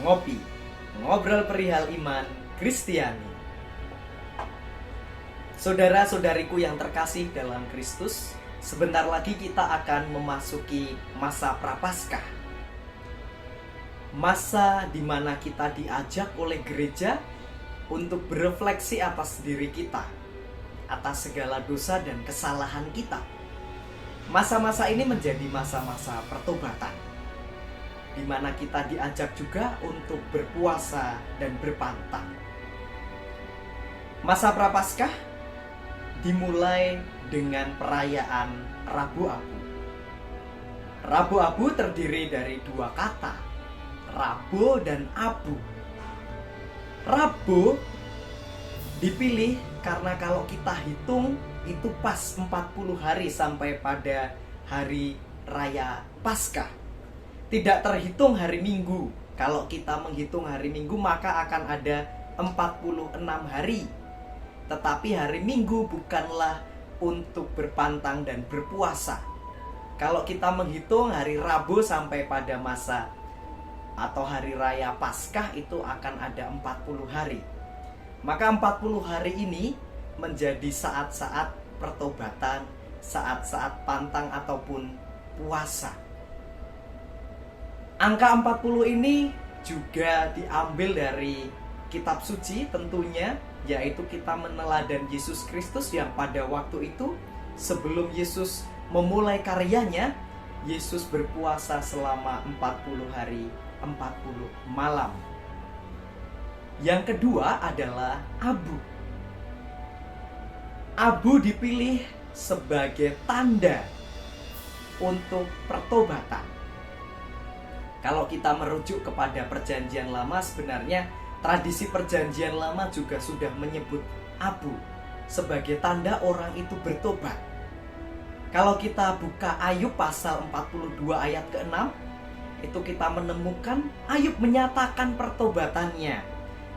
Ngopi, ngobrol perihal iman Kristiani. Saudara-saudariku yang terkasih dalam Kristus, sebentar lagi kita akan memasuki masa Prapaskah. Masa di mana kita diajak oleh gereja untuk berefleksi atas diri kita, atas segala dosa dan kesalahan kita. Masa-masa ini menjadi masa-masa pertobatan, di mana kita diajak juga untuk berpuasa dan berpantang. Masa Prapaskah dimulai dengan perayaan Rabu Abu. Rabu Abu terdiri dari dua kata, Rabo dan Abu. Rabu dipilih karena kalau kita hitung itu pas 40 hari sampai pada hari raya Paskah. Tidak terhitung hari Minggu. Kalau kita menghitung hari Minggu maka akan ada 46 hari. Tetapi hari Minggu bukanlah untuk berpantang dan berpuasa. Kalau kita menghitung hari Rabu sampai pada masa atau hari raya Paskah itu akan ada 40 hari. Maka 40 hari ini menjadi saat-saat pertobatan, saat-saat pantang ataupun puasa. Angka 40 ini juga diambil dari kitab suci tentunya, yaitu kita meneladani Yesus Kristus yang pada waktu itu sebelum Yesus memulai karyanya, Yesus berpuasa selama 40 hari 40 malam. Yang kedua adalah abu. Abu dipilih sebagai tanda untuk pertobatan. Kalau kita merujuk kepada perjanjian lama, sebenarnya tradisi perjanjian lama juga sudah menyebut abu sebagai tanda orang itu bertobat. Kalau kita buka Ayub pasal 42 ayat ke-6, itu kita menemukan Ayub menyatakan pertobatannya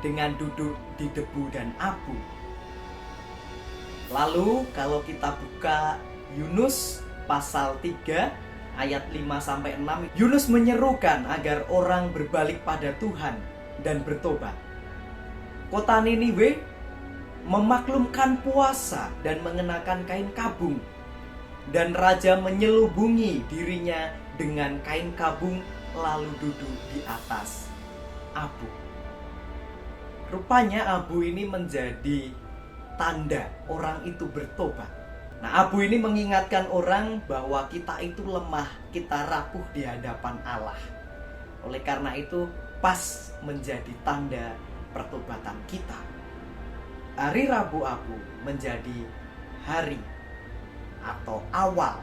dengan duduk di debu dan abu. Lalu kalau kita buka Yunus pasal 3 ayat 5-6, Yunus menyerukan agar orang berbalik pada Tuhan dan bertobat. Kota Niniwe memaklumkan puasa dan mengenakan kain kabung, dan raja menyelubungi dirinya dengan kain kabung lalu duduk di atas abu. Rupanya abu ini menjadi tanda orang itu bertobat. Nah, abu ini mengingatkan orang bahwa kita itu lemah, kita rapuh di hadapan Allah. Oleh karena itu pas menjadi tanda pertobatan kita. Hari Rabu Abu menjadi hari atau awal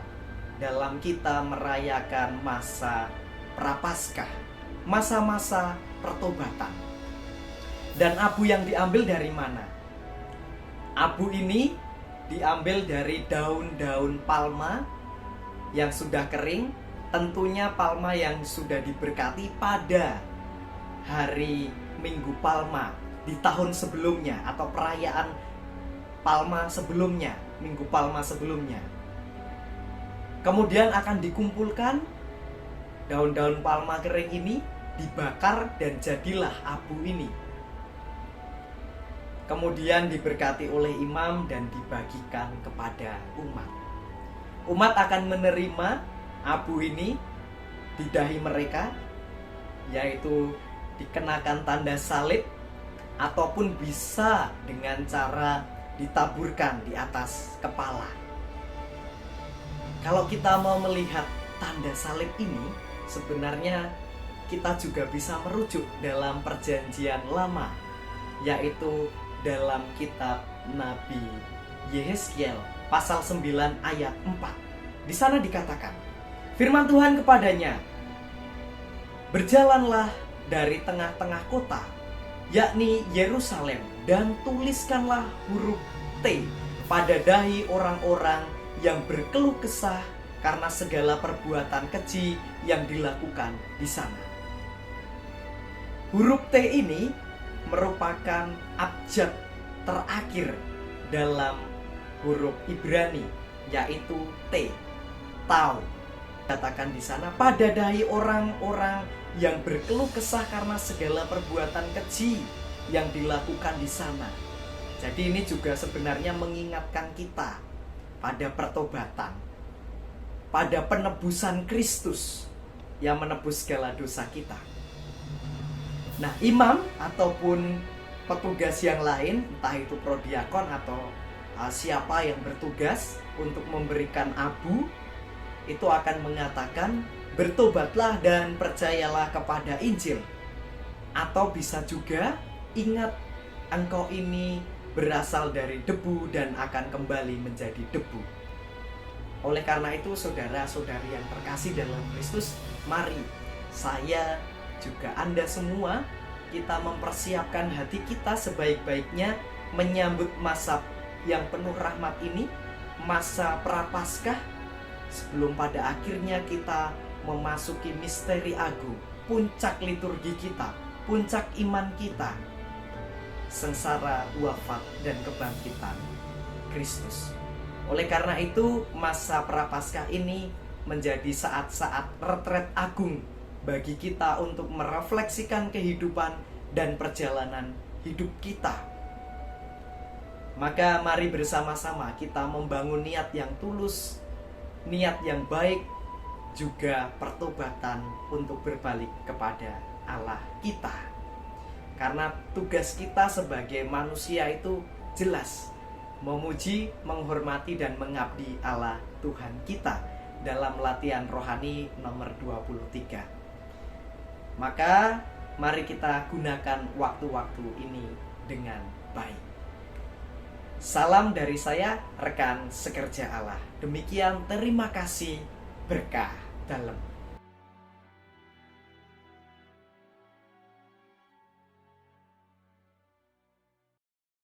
dalam kita merayakan masa Prapaskah, masa-masa pertobatan. Dan abu yang diambil dari mana? Abu ini diambil dari daun-daun palma yang sudah kering, tentunya palma yang sudah diberkati pada hari Minggu Palma di tahun sebelumnya atau perayaan Palma sebelumnya, Minggu Palma sebelumnya. Kemudian akan dikumpulkan daun-daun palma kering ini, dibakar dan jadilah abu ini. Kemudian diberkati oleh imam dan dibagikan kepada umat. Umat akan menerima abu ini di dahi mereka, yaitu dikenakan tanda salib ataupun bisa dengan cara ditaburkan di atas kepala. Kalau kita mau melihat tanda salib ini, sebenarnya kita juga bisa merujuk dalam perjanjian lama, yaitu dalam kitab Nabi Yehezkiel pasal 9 ayat 4. Di sana dikatakan, firman Tuhan kepadanya, berjalanlah dari tengah-tengah kota, yakni Yerusalem, dan tuliskanlah huruf T pada dahi orang-orang yang berkeluh kesah karena segala perbuatan keji yang dilakukan di sana. Huruf T ini merupakan abjad terakhir dalam huruf Ibrani, yaitu T, Tau. Katakan di sana pada dahi orang-orang yang berkeluh kesah karena segala perbuatan keji yang dilakukan di sana. Jadi ini juga sebenarnya mengingatkan kita pada pertobatan, pada penebusan Kristus yang menebus segala dosa kita. Nah, imam ataupun petugas yang lain, entah itu prodiakon atau siapa yang bertugas untuk memberikan abu, itu akan mengatakan, bertobatlah dan percayalah kepada Injil. Atau bisa juga, ingat engkau ini berasal dari debu dan akan kembali menjadi debu. Oleh karena itu, saudara-saudari yang terkasih dalam Kristus, mari saya juga Anda semua, kita mempersiapkan hati kita sebaik-baiknya menyambut masa yang penuh rahmat ini, masa Prapaskah, sebelum pada akhirnya kita memasuki misteri agung, puncak liturgi kita, puncak iman kita, sengsara, wafat, dan kebangkitan Kristus. Oleh karena itu, masa Prapaskah ini menjadi saat-saat retret agung bagi kita untuk merefleksikan kehidupan dan perjalanan hidup kita. Maka mari bersama-sama kita membangun niat yang tulus, niat yang baik, juga pertobatan untuk berbalik kepada Allah kita. Karena tugas kita sebagai manusia itu jelas, memuji, menghormati, dan mengabdi Allah Tuhan kita dalam latihan rohani nomor 23. Maka mari kita gunakan waktu-waktu ini dengan baik. Salam dari saya, rekan sekerja Allah. Demikian, terima kasih, berkah dalam.